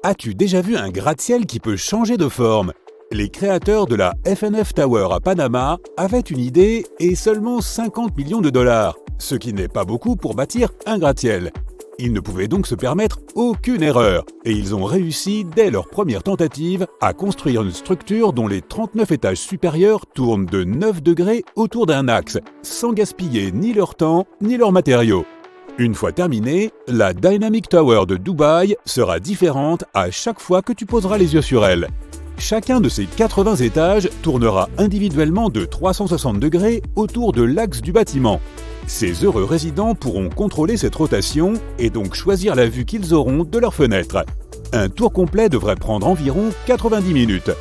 As-tu déjà vu un gratte-ciel qui peut changer de forme? Les créateurs de la FNF Tower à Panama avaient une idée et seulement 50 millions de dollars, ce qui n'est pas beaucoup pour bâtir un gratte-ciel. Ils ne pouvaient donc se permettre aucune erreur et ils ont réussi dès leur première tentative à construire une structure dont les 39 étages supérieurs tournent de 9 degrés autour d'un axe, sans gaspiller ni leur temps ni leurs matériaux. Une fois terminée, la Dynamic Tower de Dubaï sera différente à chaque fois que tu poseras les yeux sur elle. Chacun de ces 80 étages tournera individuellement de 360 degrés autour de l'axe du bâtiment. Ces heureux résidents pourront contrôler cette rotation et donc choisir la vue qu'ils auront de leur fenêtre. Un tour complet devrait prendre environ 90 minutes.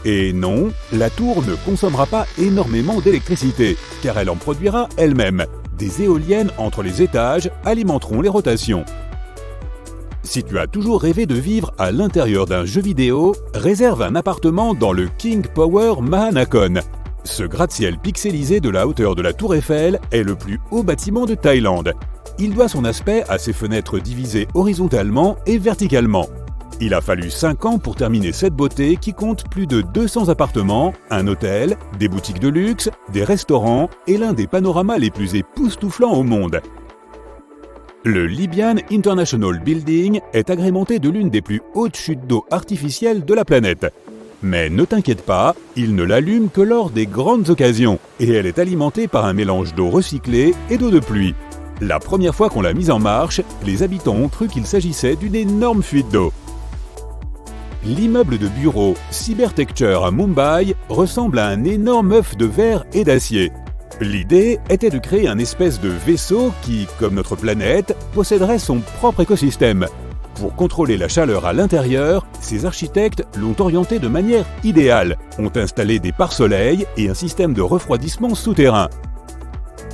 Et non, la tour ne consommera pas énormément d'électricité, car elle en produira elle-même. Des éoliennes entre les étages alimenteront les rotations. Si tu as toujours rêvé de vivre à l'intérieur d'un jeu vidéo, réserve un appartement dans le King Power Mahanakhon. Ce gratte-ciel pixelisé de la hauteur de la Tour Eiffel est le plus haut bâtiment de Thaïlande. Il doit son aspect à ses fenêtres divisées horizontalement et verticalement. Il a fallu 5 ans pour terminer cette beauté qui compte plus de 200 appartements, un hôtel, des boutiques de luxe, des restaurants et l'un des panoramas les plus époustouflants au monde. Le Libyan International Building est agrémenté de l'une des plus hautes chutes d'eau artificielles de la planète. Mais ne t'inquiète pas, il ne l'allume que lors des grandes occasions et elle est alimentée par un mélange d'eau recyclée et d'eau de pluie. La première fois qu'on l'a mise en marche, les habitants ont cru qu'il s'agissait d'une énorme fuite d'eau. L'immeuble de bureau Cybertecture à Mumbai ressemble à un énorme œuf de verre et d'acier. L'idée était de créer un espèce de vaisseau qui, comme notre planète, posséderait son propre écosystème. Pour contrôler la chaleur à l'intérieur, ces architectes l'ont orienté de manière idéale, ont installé des pare-soleils et un système de refroidissement souterrain.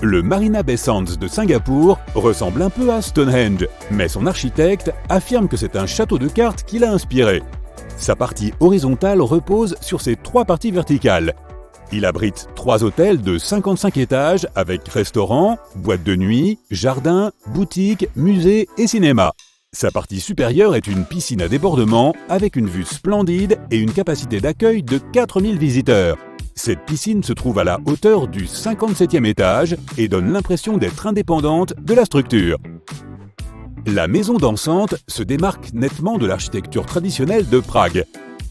Le Marina Bay Sands de Singapour ressemble un peu à Stonehenge, mais son architecte affirme que c'est un château de cartes qui l'a inspiré. Sa partie horizontale repose sur ses 3 parties verticales. Il abrite 3 hôtels de 55 étages avec restaurants, boîtes de nuit, jardin, boutiques, musées et cinéma. Sa partie supérieure est une piscine à débordement avec une vue splendide et une capacité d'accueil de 4000 visiteurs. Cette piscine se trouve à la hauteur du 57e étage et donne l'impression d'être indépendante de la structure. La maison dansante se démarque nettement de l'architecture traditionnelle de Prague.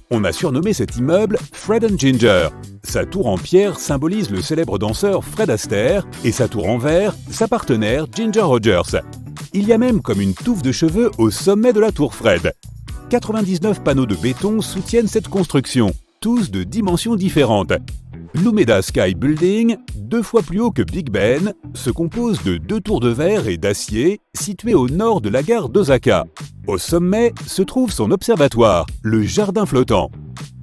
On a surnommé cet immeuble Fred and Ginger. Sa tour en pierre symbolise le célèbre danseur Fred Astaire et sa tour en verre, sa partenaire Ginger Rogers. Il y a même comme une touffe de cheveux au sommet de la tour Fred. 99 panneaux de béton soutiennent cette construction, tous de dimensions différentes. L'Umeda Sky Building, 2 fois plus haut que Big Ben, se compose de 2 tours de verre et d'acier situées au nord de la gare d'Osaka. Au sommet se trouve son observatoire, le jardin flottant.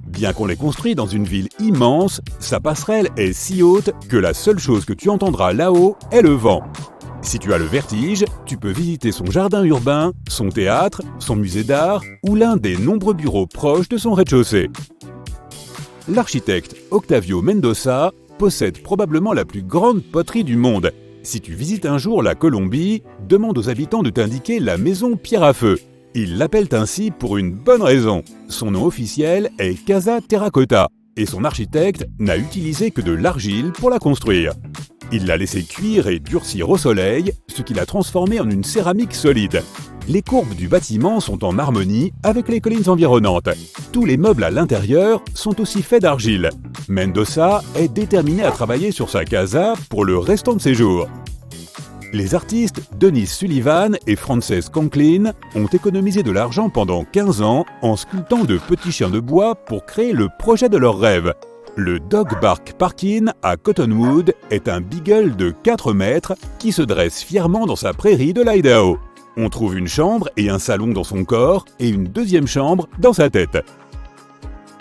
Bien qu'on l'ait construit dans une ville immense, sa passerelle est si haute que la seule chose que tu entendras là-haut est le vent. Si tu as le vertige, tu peux visiter son jardin urbain, son théâtre, son musée d'art ou l'un des nombreux bureaux proches de son rez-de-chaussée. L'architecte Octavio Mendoza possède probablement la plus grande poterie du monde. Si tu visites un jour la Colombie, demande aux habitants de t'indiquer la maison Pierre à Feu. Ils l'appellent ainsi pour une bonne raison. Son nom officiel est Casa Terracotta et son architecte n'a utilisé que de l'argile pour la construire. Il l'a laissé cuire et durcir au soleil, ce qui l'a transformé en une céramique solide. Les courbes du bâtiment sont en harmonie avec les collines environnantes. Tous les meubles à l'intérieur sont aussi faits d'argile. Mendoza est déterminé à travailler sur sa casa pour le restant de ses jours. Les artistes Denis Sullivan et Frances Conklin ont économisé de l'argent pendant 15 ans en sculptant de petits chiens de bois pour créer le projet de leur rêve. Le Dog Bark Parkin à Cottonwood est un beagle de 4 mètres qui se dresse fièrement dans sa prairie de l'Idaho. On trouve une chambre et un salon dans son corps et une deuxième chambre dans sa tête.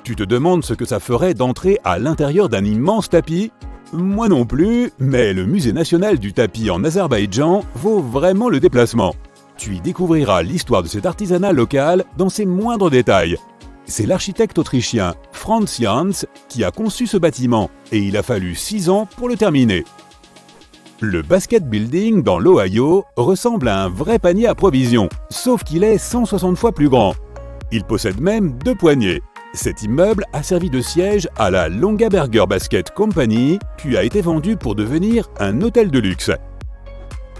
Tu te demandes ce que ça ferait d'entrer à l'intérieur d'un immense tapis ? Moi non plus, mais le musée national du tapis en Azerbaïdjan vaut vraiment le déplacement. Tu y découvriras l'histoire de cet artisanat local dans ses moindres détails. C'est l'architecte autrichien Franz Jans qui a conçu ce bâtiment et il a fallu 6 ans pour le terminer. Le Basket Building dans l'Ohio ressemble à un vrai panier à provisions, sauf qu'il est 160 fois plus grand. Il possède même 2 poignées. Cet immeuble a servi de siège à la Longaberger Basket Company, puis a été vendu pour devenir un hôtel de luxe.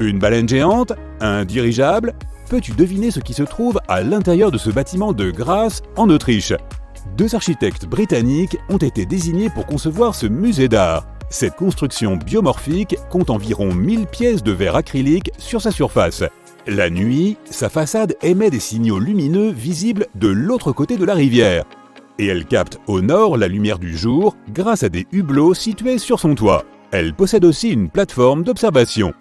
Une baleine géante? Un dirigeable? Peux-tu deviner ce qui se trouve à l'intérieur de ce bâtiment de Graz, en Autriche? 2 architectes britanniques ont été désignés pour concevoir ce musée d'art. Cette construction biomorphique compte environ 1000 pièces de verre acrylique sur sa surface. La nuit, sa façade émet des signaux lumineux visibles de l'autre côté de la rivière. Et elle capte au nord la lumière du jour grâce à des hublots situés sur son toit. Elle possède aussi une plateforme d'observation.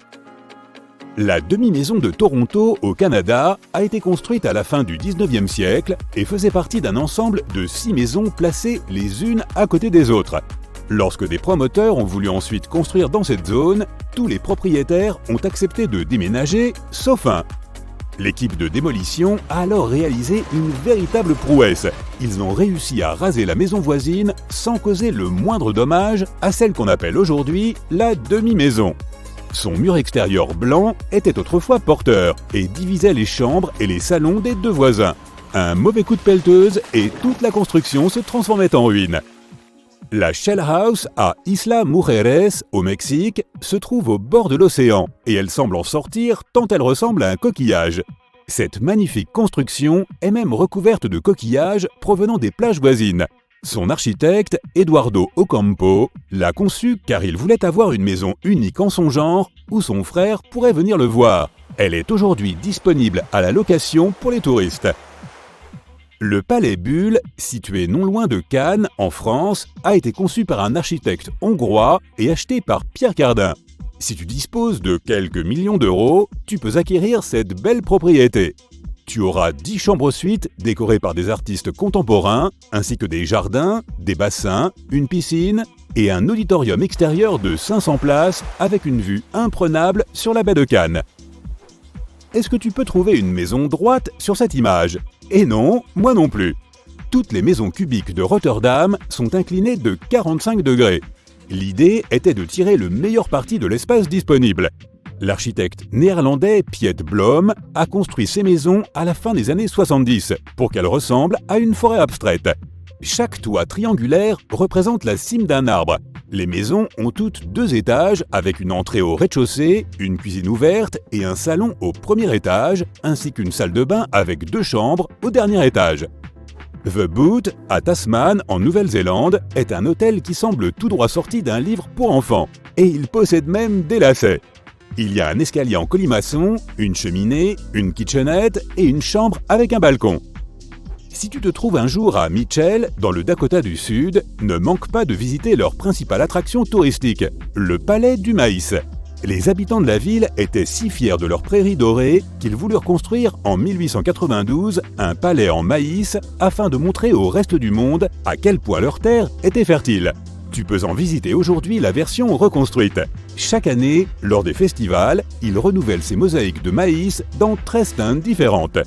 La demi-maison de Toronto, au Canada, a été construite à la fin du 19e siècle et faisait partie d'un ensemble de 6 maisons placées les unes à côté des autres. Lorsque des promoteurs ont voulu ensuite construire dans cette zone, tous les propriétaires ont accepté de déménager, sauf un. L'équipe de démolition a alors réalisé une véritable prouesse. Ils ont réussi à raser la maison voisine sans causer le moindre dommage à celle qu'on appelle aujourd'hui la demi-maison. Son mur extérieur blanc était autrefois porteur et divisait les chambres et les salons des 2 voisins. Un mauvais coup de pelleteuse et toute la construction se transformait en ruine. La Shell House à Isla Mujeres, au Mexique, se trouve au bord de l'océan et elle semble en sortir tant elle ressemble à un coquillage. Cette magnifique construction est même recouverte de coquillages provenant des plages voisines. Son architecte, Eduardo Ocampo, l'a conçue car il voulait avoir une maison unique en son genre où son frère pourrait venir le voir. Elle est aujourd'hui disponible à la location pour les touristes. Le Palais Bulle, situé non loin de Cannes, en France, a été conçu par un architecte hongrois et acheté par Pierre Cardin. Si tu disposes de quelques millions d'euros, tu peux acquérir cette belle propriété. Tu auras 10 chambres-suites décorées par des artistes contemporains, ainsi que des jardins, des bassins, une piscine et un auditorium extérieur de 500 places avec une vue imprenable sur la baie de Cannes. Est-ce que tu peux trouver une maison droite sur cette image? Et non, moi non plus. Toutes les maisons cubiques de Rotterdam sont inclinées de 45 degrés. L'idée était de tirer le meilleur parti de l'espace disponible. L'architecte néerlandais Piet Blom a construit ces maisons à la fin des années 70 pour qu'elles ressemblent à une forêt abstraite. Chaque toit triangulaire représente la cime d'un arbre. Les maisons ont toutes 2 étages avec une entrée au rez-de-chaussée, une cuisine ouverte et un salon au premier étage, ainsi qu'une salle de bain avec 2 chambres au dernier étage. The Boot, à Tasman, en Nouvelle-Zélande, est un hôtel qui semble tout droit sorti d'un livre pour enfants. Et il possède même des lacets. Il y a un escalier en colimaçon, une cheminée, une kitchenette et une chambre avec un balcon. Si tu te trouves un jour à Mitchell, dans le Dakota du Sud, ne manque pas de visiter leur principale attraction touristique, le Palais du Maïs. Les habitants de la ville étaient si fiers de leur prairie dorée qu'ils voulurent construire en 1892 un palais en maïs afin de montrer au reste du monde à quel point leur terre était fertile. Tu peux en visiter aujourd'hui la version reconstruite. Chaque année, lors des festivals, ils renouvellent ces mosaïques de maïs dans 13 teintes différentes.